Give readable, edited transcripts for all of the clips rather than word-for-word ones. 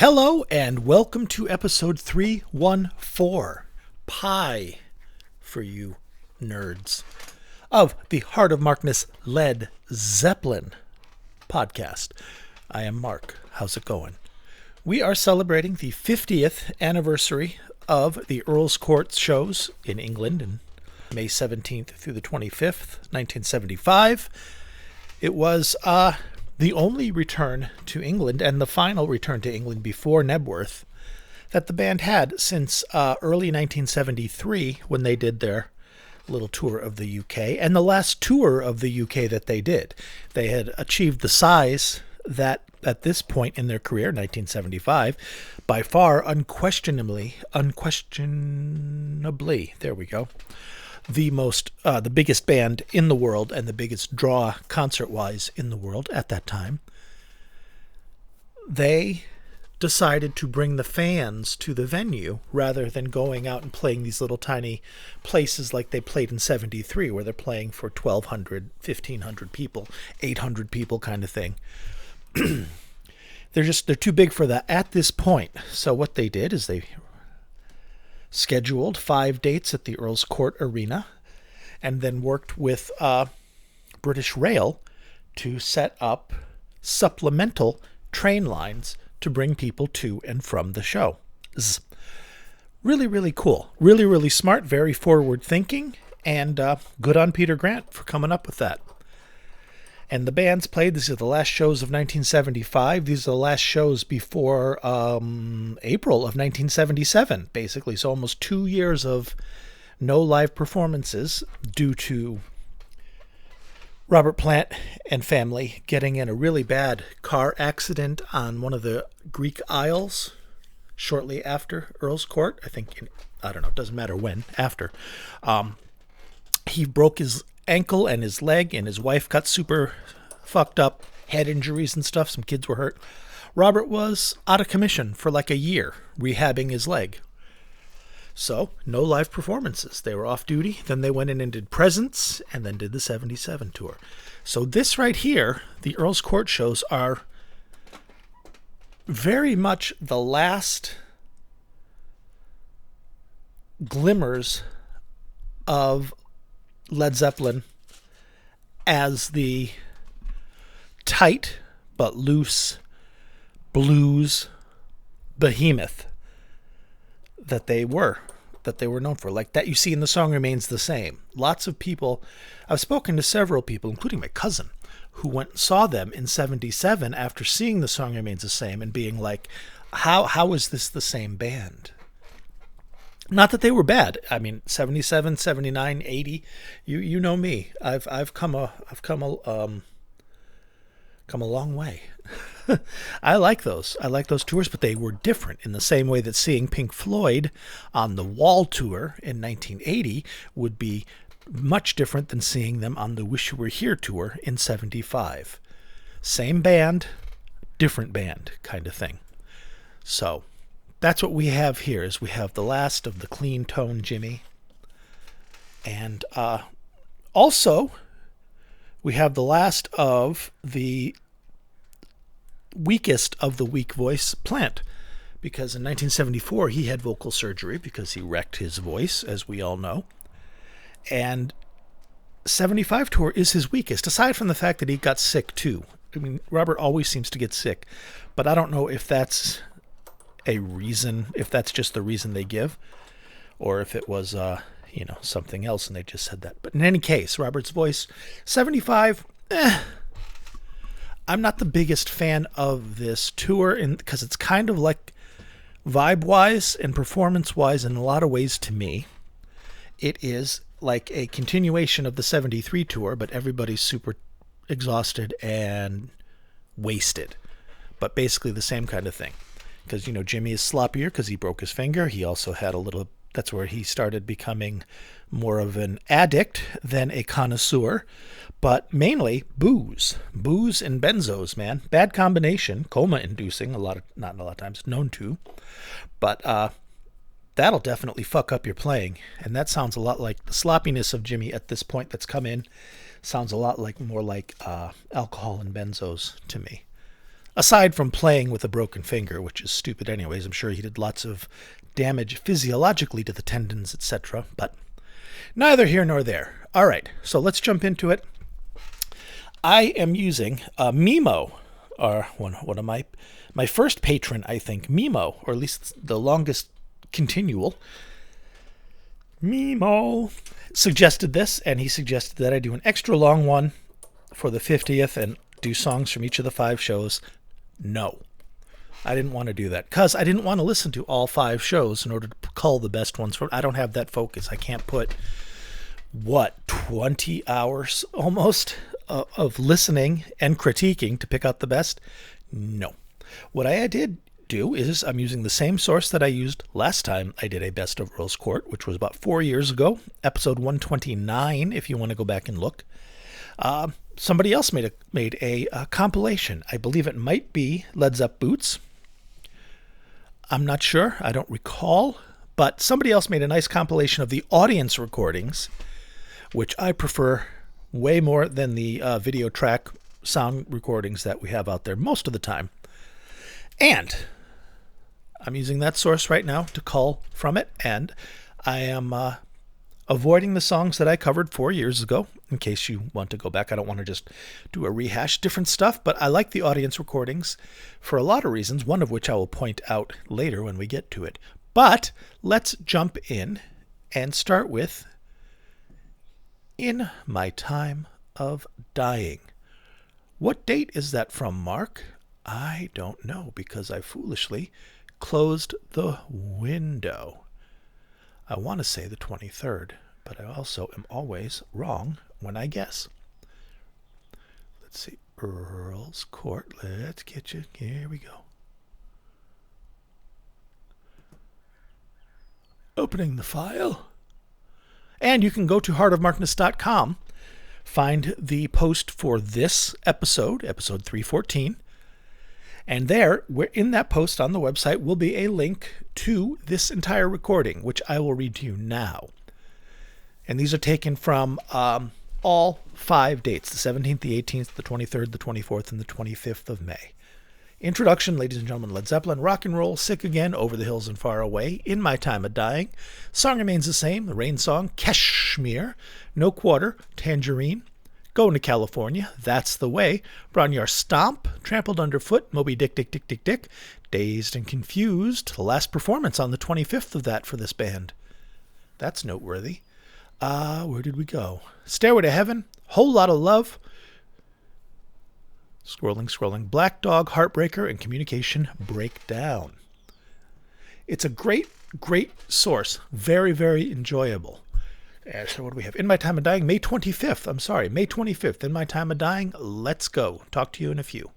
Hello and welcome to episode 314, Pi, for you nerds, of the Heart of Markness Led Zeppelin podcast. I am Mark. How's it going? We are celebrating the 50th anniversary of the Earl's Court shows in England in May 17th through the 25th, 1975. It was the only return to England and the final return to England before Nebworth that the band had since early 1973 when they did their little tour of the UK, and the last tour of the UK that they did. They had achieved the size that at this point in their career, 1975, by far unquestionably, there we go, the biggest band in the world and the biggest draw concert-wise in the world at that time. They decided to bring the fans to the venue rather than going out and playing these little tiny places like they played in 73, where they're playing for 1,200, 1,500 people, 800 people kind of thing. They're too big for that at this point. So what they did is they scheduled 5 dates at the Earl's Court Arena, and then worked with British Rail to set up supplemental train lines to bring people to and from the show. Really, really cool. Really, really smart, very forward thinking, and good on Peter Grant for coming up with that. And the bands played. These are the last shows of 1975. These are the last shows before April of 1977, basically. So almost 2 years of no live performances due to Robert Plant and family getting in a really bad car accident on one of the Greek Isles shortly after Earl's Court. I don't know, it doesn't matter when, after. He broke his ankle and his leg, and his wife got super fucked up, head injuries and stuff. Some kids were hurt. Robert was out of commission for like a year rehabbing his leg. So no live performances. They were off duty. Then they went in and did Presents, and then did the 77 tour. So this right here, the Earl's Court shows, are very much the last glimmers of Led Zeppelin as the tight but loose blues behemoth that they were known for. Like that you see in The Song Remains the Same. Lots of people, I've spoken to several people, including my cousin, who went and saw them in 77 after seeing The Song Remains the Same and being like, how is this the same band? Not that they were bad. I mean, 77, 79, 80. You know me. I've come a long way. I like those. I like those tours, but they were different in the same way that seeing Pink Floyd on the Wall tour in 1980 would be much different than seeing them on the Wish You Were Here tour in 75. Same band, different band kind of thing. So that's what we have here, is we have the last of the clean tone Jimmy. And also, we have the last of the weakest of the weak voice Plant. Because in 1974, he had vocal surgery because he wrecked his voice, as we all know. And 75 tour is his weakest, aside from the fact that he got sick too. I mean, Robert always seems to get sick. But I don't know if that's a reason, if that's just the reason they give, or if it was something else and they just said that. But in any case, Robert's voice, 75, I'm not the biggest fan of this tour because it's kind of like vibe wise and performance wise in a lot of ways to me. It is like a continuation of the 73 tour, but everybody's super exhausted and wasted, but basically the same kind of thing. Because, Jimmy is sloppier because he broke his finger. He also had that's where he started becoming more of an addict than a connoisseur. But mainly booze. Booze and benzos, man. Bad combination. Coma-inducing, not a lot of times, known to. But that'll definitely fuck up your playing. And that sounds a lot like the sloppiness of Jimmy at this point that's come in. Sounds a lot more like alcohol and benzos to me. Aside from playing with a broken finger, which is stupid anyways. I'm sure he did lots of damage physiologically to the tendons, etc. But neither here nor there. All right, so let's jump into it. I am using Mimo, or one of my first patron, I think, Mimo, or at least the longest continual. Mimo suggested this, and he suggested that I do an extra long one for the 50th and do songs from each of the 5 shows. No, I didn't want to do that because I didn't want to listen to all 5 shows in order to cull the best ones. I don't have that focus. I can't put, 20 hours almost of listening and critiquing to pick out the best? No. What I did do is I'm using the same source that I used last time I did a Best of Earl's Court, which was about 4 years ago, episode 129, if you want to go back and look. Somebody else made a compilation. I believe it might be Led Zepp Boots. I'm not sure. I don't recall. But somebody else made a nice compilation of the audience recordings, which I prefer way more than the video track sound recordings that we have out there most of the time. And I'm using that source right now to cull from it, and I am avoiding the songs that I covered 4 years ago, in case you want to go back. I don't want to just do a rehash, different stuff, but I like the audience recordings for a lot of reasons, one of which I will point out later when we get to it. But let's jump in and start with In My Time of Dying. What date is that from, Mark? I don't know, because I foolishly closed the window. I want to say the 23rd, but I also am always wrong when I guess. Let's see. Earl's Court. Let's get you. Here we go. Opening the file. And you can go to heartofmarkness.com, find the post for this episode, episode 314. And there, in that post on the website, will be a link to this entire recording, which I will read to you now. And these are taken from all 5 dates, the 17th, the 18th, the 23rd, the 24th, and the 25th of May. Introduction, ladies and gentlemen, Led Zeppelin, rock and roll, Sick Again, Over the Hills and Far Away, In My Time of Dying. Song remains the same, the Rain Song, Kashmir, No Quarter, Tangerine, Going to California, That's the Way, Bronyar Stomp, Trampled Underfoot, Moby Dick, Dick, Dick, Dick, Dick, Dazed and Confused, the last performance on the 25th of that for this band. That's noteworthy. Where did we go? Stairway to Heaven, Whole Lot of Love, Scrolling, Black Dog, Heartbreaker, and Communication Breakdown. It's a great source. Very, very enjoyable. So what do we have? In My Time of Dying, May 25th. May 25th. In My Time of Dying. Let's go. Talk to you in a few.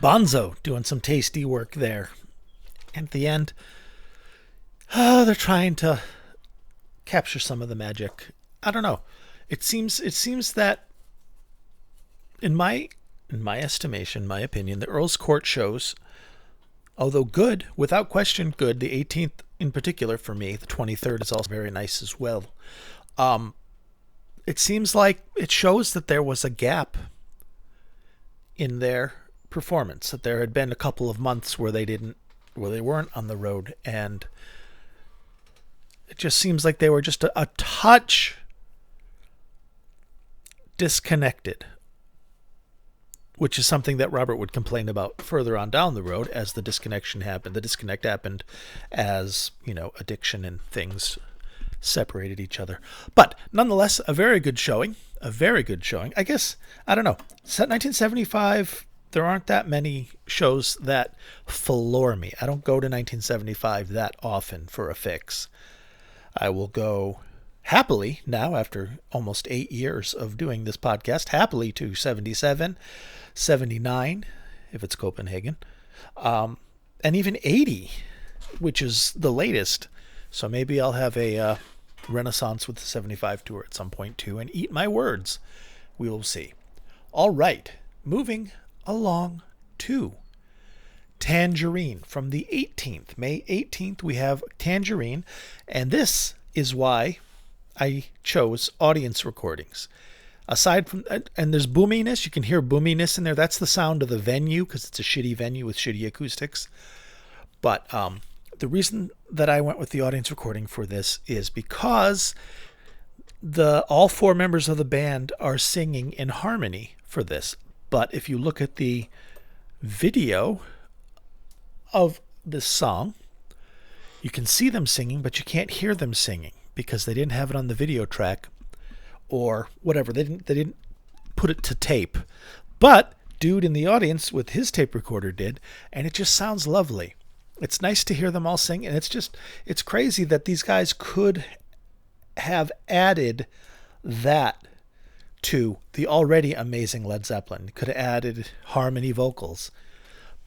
Bonzo doing some tasty work there. And at the end, they're trying to capture some of the magic. I don't know. It seems that in my estimation, my opinion, the Earl's Court shows, although good, without question good, the 18th in particular for me, the 23rd is also very nice as well. It seems like it shows that there was a gap in their performance, that there had been a couple of months where they weren't on the road, and it just seems like they were just a touch disconnected, which is something that Robert would complain about further on down the road as the disconnect happened as, addiction and things separated each other. But nonetheless, a very good showing. I guess, I don't know. 1975, there aren't that many shows that floor me. I don't go to 1975 that often for a fix. I will go happily now, after almost 8 years of doing this podcast, happily to 77, 79, if it's Copenhagen, and even 80, which is the latest. So maybe I'll have a renaissance with the 75 tour at some point too, and eat my words. We will see. All right, moving along to Tangerine from the 18th. May 18th, we have Tangerine, and this is why I chose audience recordings. Aside from, and there's boominess, you can hear boominess in there. That's the sound of the venue, because it's a shitty venue with shitty acoustics. But the reason that I went with the audience recording for this is because all 4 members of the band are singing in harmony for this. But if you look at the video of this song, you can see them singing, but you can't hear them singing because they didn't have it on the video track or whatever. They didn't put it to tape. But dude in the audience with his tape recorder did, and it just sounds lovely. It's nice to hear them all sing, and it's crazy that these guys could have added that to the already amazing Led Zeppelin. Could have added harmony vocals.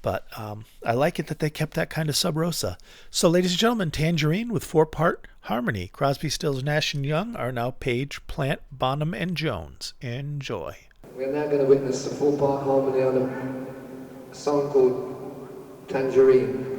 But I like it that they kept that kind of sub rosa. So, ladies and gentlemen, Tangerine with 4-part harmony. Crosby, Stills, Nash & Young are now Page, Plant, Bonham, and Jones. Enjoy. We're now going to witness a 4-part harmony on a song called Tangerine.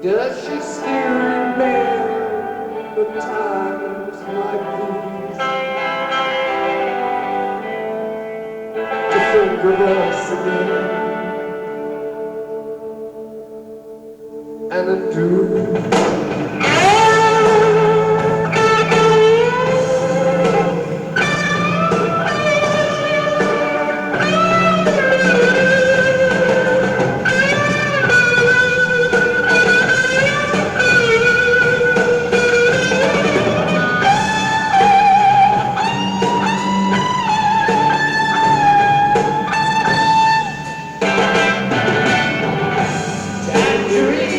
Does she still remember times like these? To think of us again and undo. Tangerine.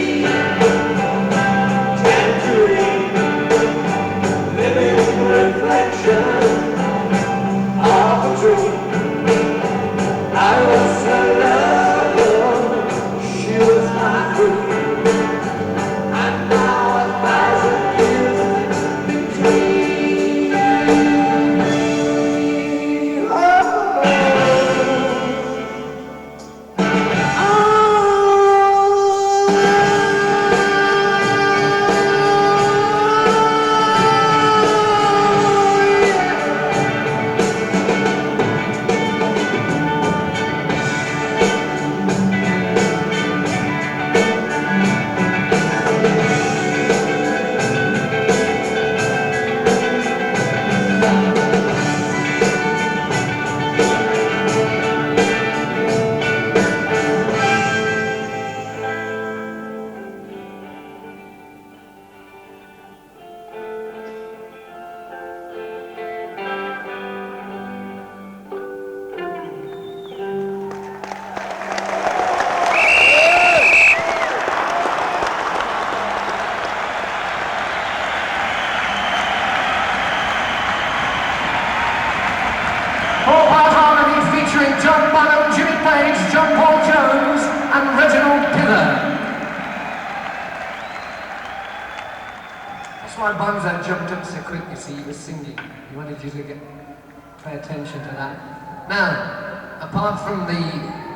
John Bonham, Jimmy Page, John Paul Jones, and Reginald Pillar. That's why Bonzo jumped up so quick, you see, he was singing. He wanted you to pay attention to that. Now, apart from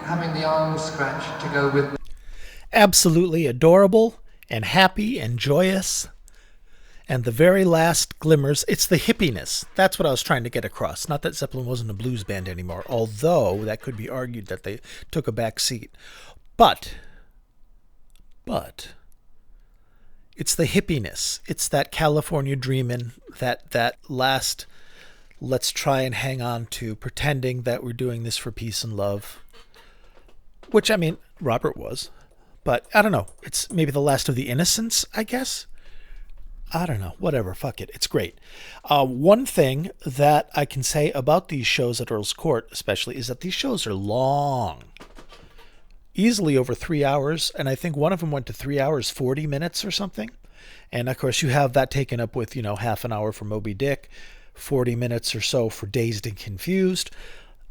having the arms scratched to go with... Absolutely adorable and happy and joyous. And the very last glimmers, it's the hippiness. That's what I was trying to get across. Not that Zeppelin wasn't a blues band anymore, although that could be argued that they took a back seat. But, it's the hippiness. It's that California dreamin', that last, let's try and hang on to, pretending that we're doing this for peace and love. Which, I mean, Robert was. But, I don't know. It's maybe the last of the innocents, I guess. I don't know. Whatever. Fuck it. It's great. One thing that I can say about these shows at Earl's Court, especially, is that these shows are long. Easily over 3 hours. And I think one of them went to 3 hours, 40 minutes or something. And, of course, you have that taken up with, half an hour for Moby Dick, 40 minutes or so for Dazed and Confused,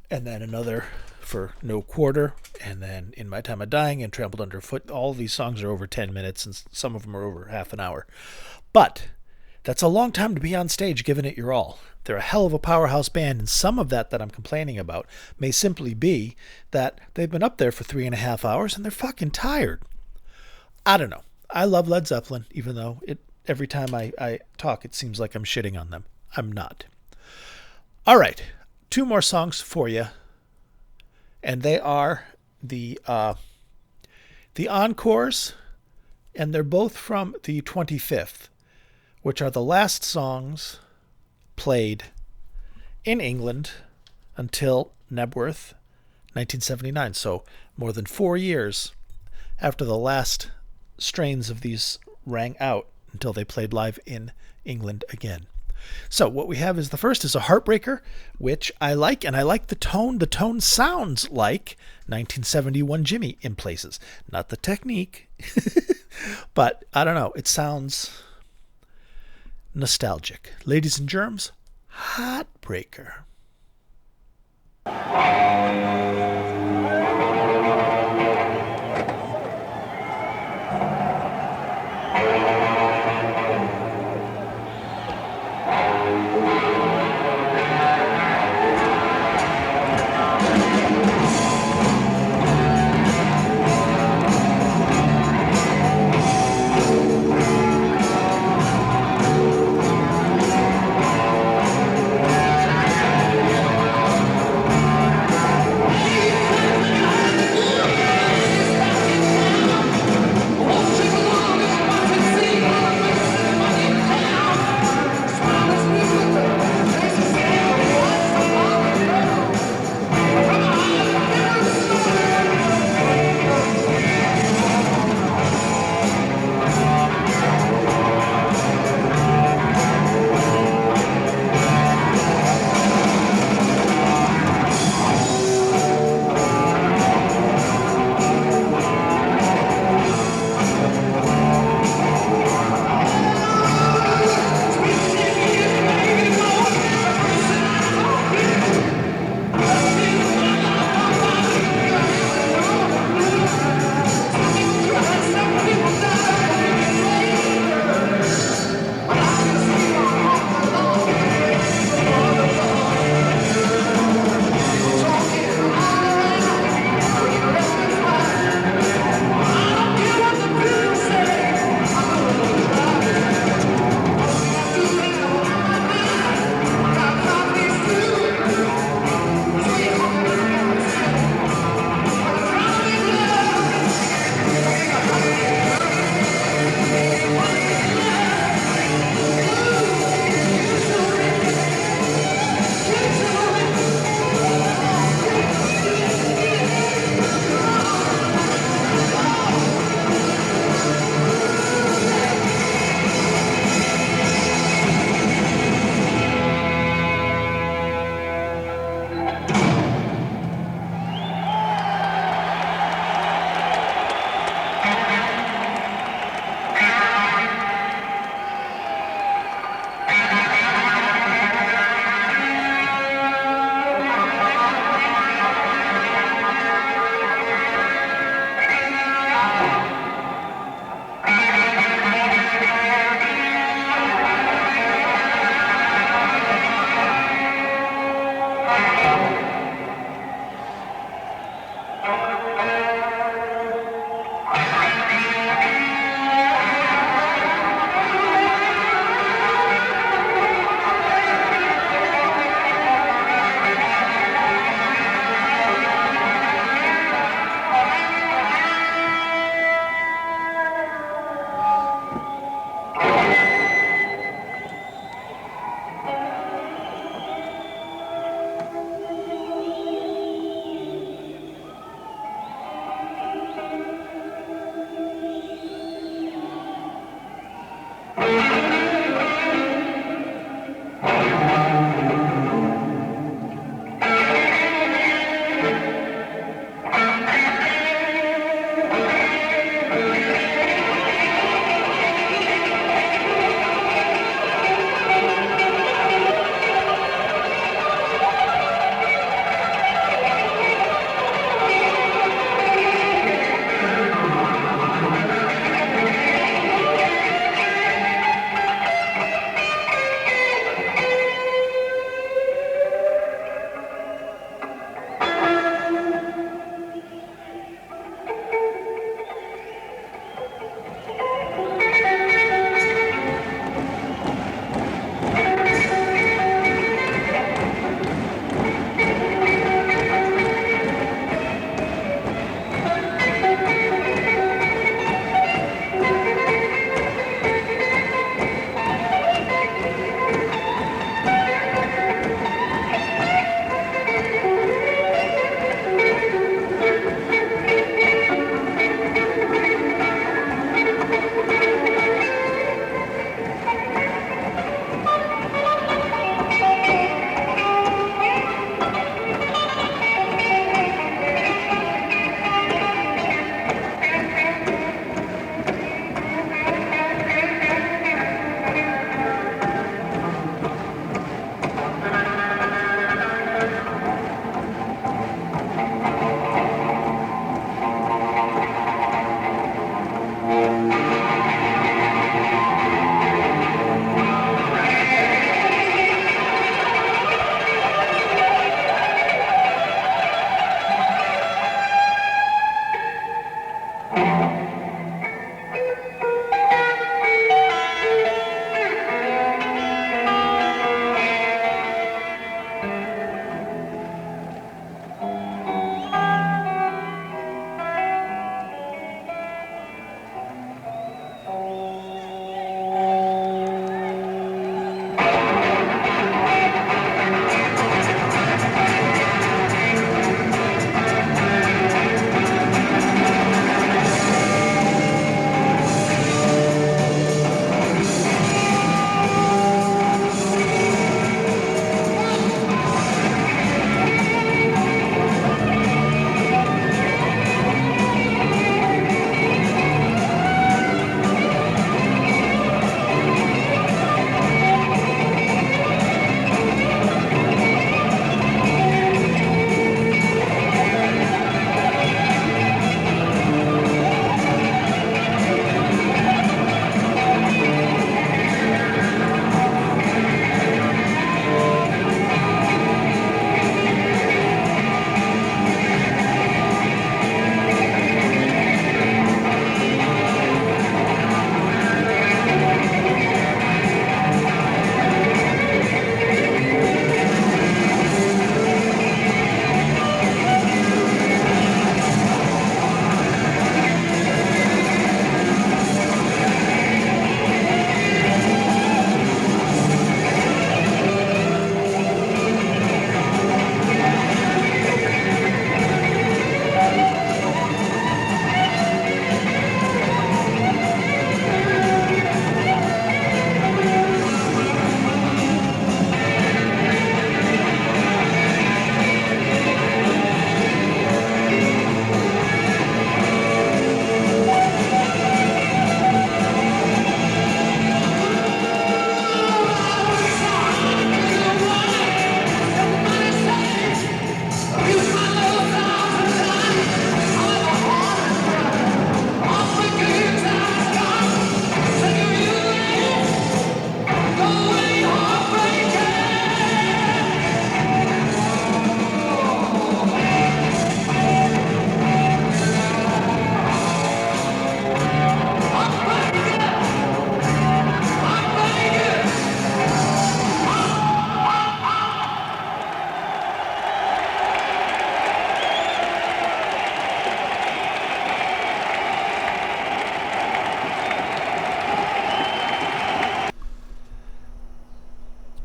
and then another for No Quarter, and then In My Time of Dying and Trampled Underfoot. All these songs are over 10 minutes, and some of them are over half an hour. But that's a long time to be on stage giving it your all. They're a hell of a powerhouse band, and some of that I'm complaining about may simply be that they've been up there for 3.5 hours and they're fucking tired. I don't know. I love Led Zeppelin, even though every time I talk, it seems like I'm shitting on them. I'm not. All right. 2 more songs for you. And they are the encores, and they're both from the 25th, which are the last songs played in England until Knebworth, 1979. So more than 4 years after the last strains of these rang out until they played live in England again. So what we have is the first is a Heartbreaker, which I like, and I like the tone. The tone sounds like 1971 Jimmy in places. Not the technique, but I don't know. It sounds nostalgic. Ladies and germs, Heartbreaker. He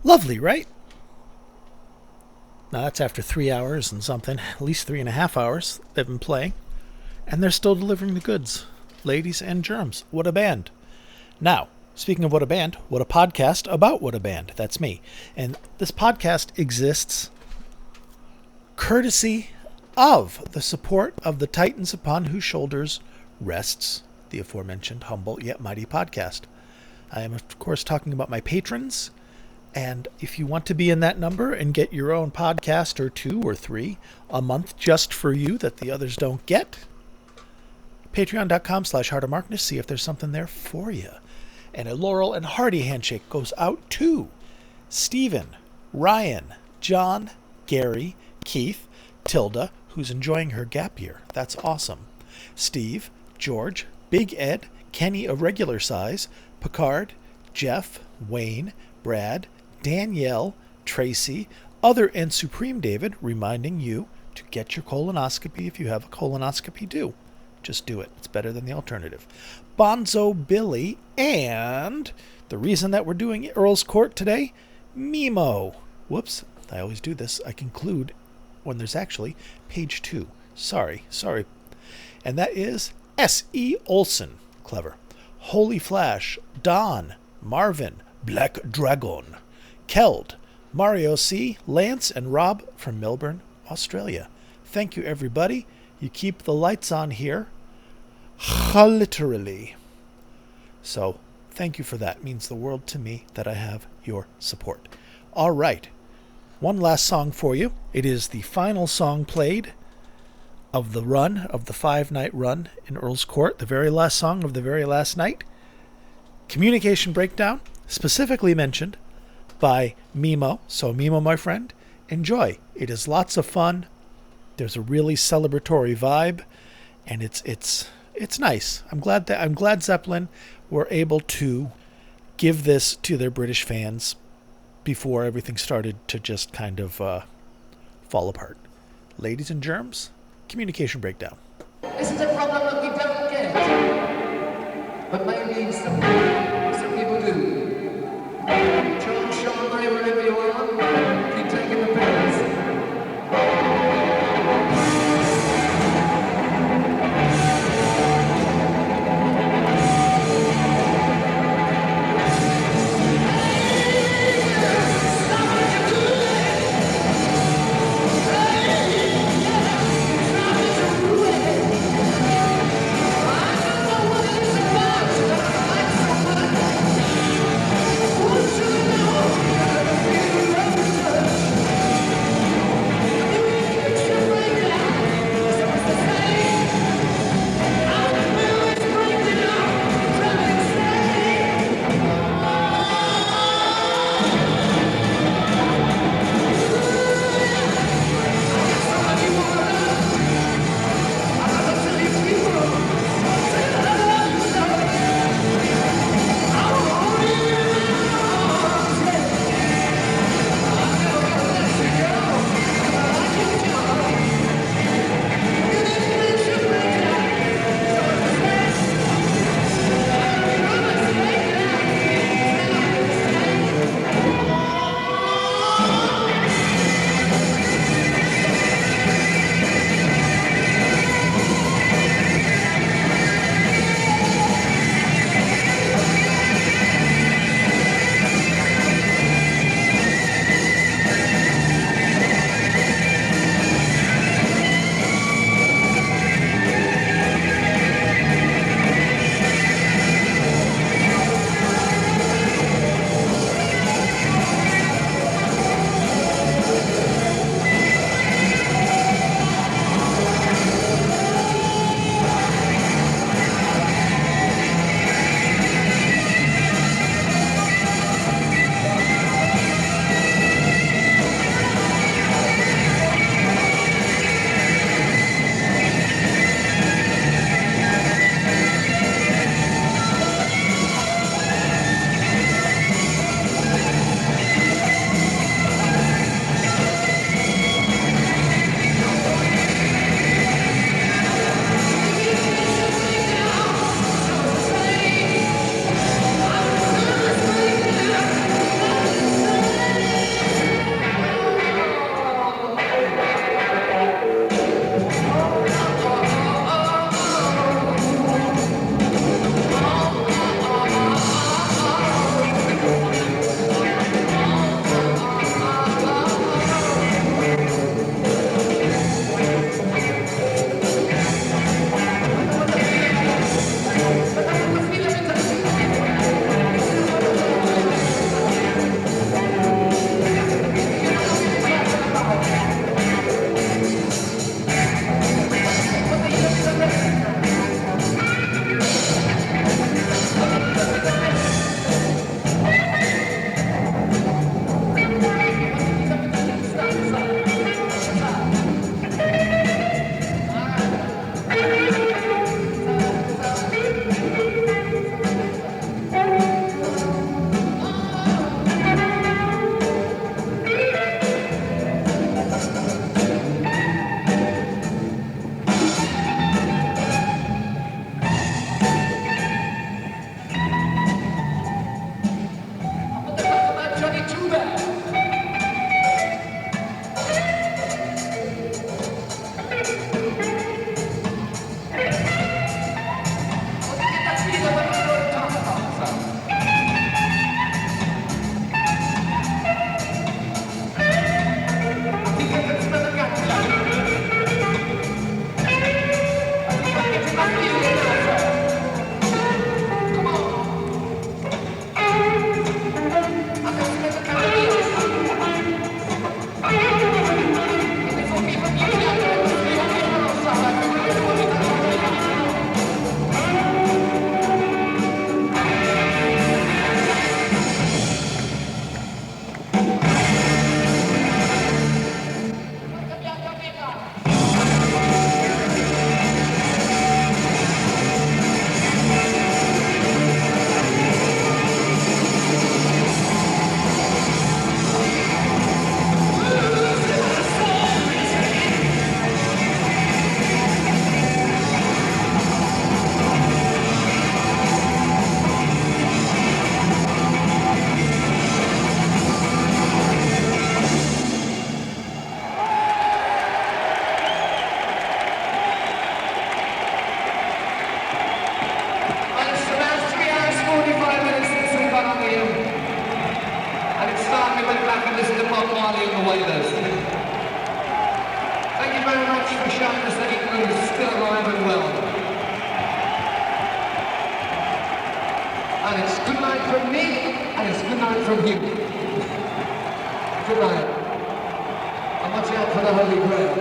Lovely, right? Now that's after 3 hours and something, at least 3.5 hours they've been playing. And they're still delivering the goods. Ladies and germs, what a band. Now, speaking of what a band, what a podcast about what a band. That's me. And this podcast exists courtesy of the support of the titans upon whose shoulders rests the aforementioned humble yet mighty podcast. I am, of course, talking about my patrons. And if you want to be in that number and get your own podcast or 2 or 3 a month just for you that the others don't get, patreon.com/heartofmarkness, see if there's something there for you. And a Laurel and Hardy handshake goes out to Stephen, Ryan, John, Gary, Keith, Tilda, who's enjoying her gap year. That's awesome. Steve, George, Big Ed, Kenny of regular size, Picard, Jeff, Wayne, Brad, Danielle, Tracy, other and Supreme David, reminding you to get your colonoscopy if you have a colonoscopy due. Just do it. It's better than the alternative. Bonzo Billy, and the reason that we're doing Earl's Court today, Mimo. Whoops, I always do this. I conclude when there's actually page 2. Sorry. And that is S.E. Olson. Clever. Holy Flash, Don, Marvin, Black Dragon, Keld, Mario C., Lance, and Rob from Melbourne, Australia. Thank you, everybody. You keep the lights on here. Literally. So, thank you for that. It means the world to me that I have your support. All right. One last song for you. It is the final song played of the run, of the 5-night run in Earl's Court. The very last song of the very last night. Communication Breakdown, specifically mentioned by Mimo. So, Mimo, my friend, enjoy. It is lots of fun. There's a really celebratory vibe, and it's nice. I'm glad Zeppelin were able to give this to their British fans before everything started to just kind of fall apart. Ladies and germs, Communication Breakdown. This is a problem that we don't get, but maybe some people do. Charles Sean Money, wherever you are, keep taking the pills. What's listen to Bob Marley and the Wailers. Thank you very much for showing us that England is still alive and well. And it's good night from me, and it's good night from you. Good night. And watch out for the Holy Grail.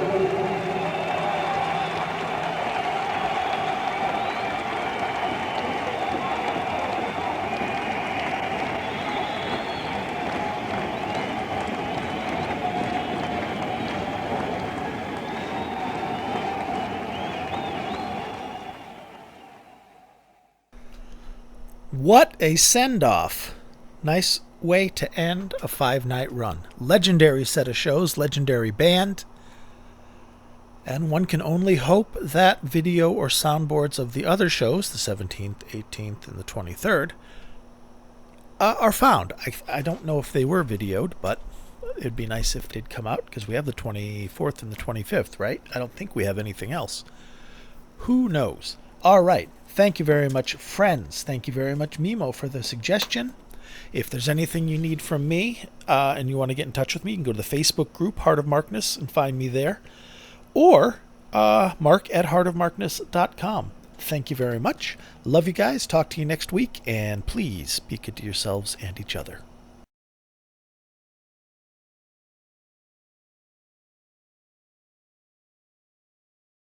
What a send-off. Nice way to end a 5-night run. Legendary set of shows, legendary band. And one can only hope that video or soundboards of the other shows, the 17th, 18th, and the 23rd, are found. I don't know if they were videoed, but it'd be nice if they'd come out, because we have the 24th and the 25th, right? I don't think we have anything else. Who knows? All right. Thank you very much, friends. Thank you very much, Mimo, for the suggestion. If there's anything you need from me and you want to get in touch with me, you can go to the Facebook group, Heart of Markness, and find me there. Or mark@heartofmarkness.com. Thank you very much. Love you guys. Talk to you next week. And please be good to yourselves and each other.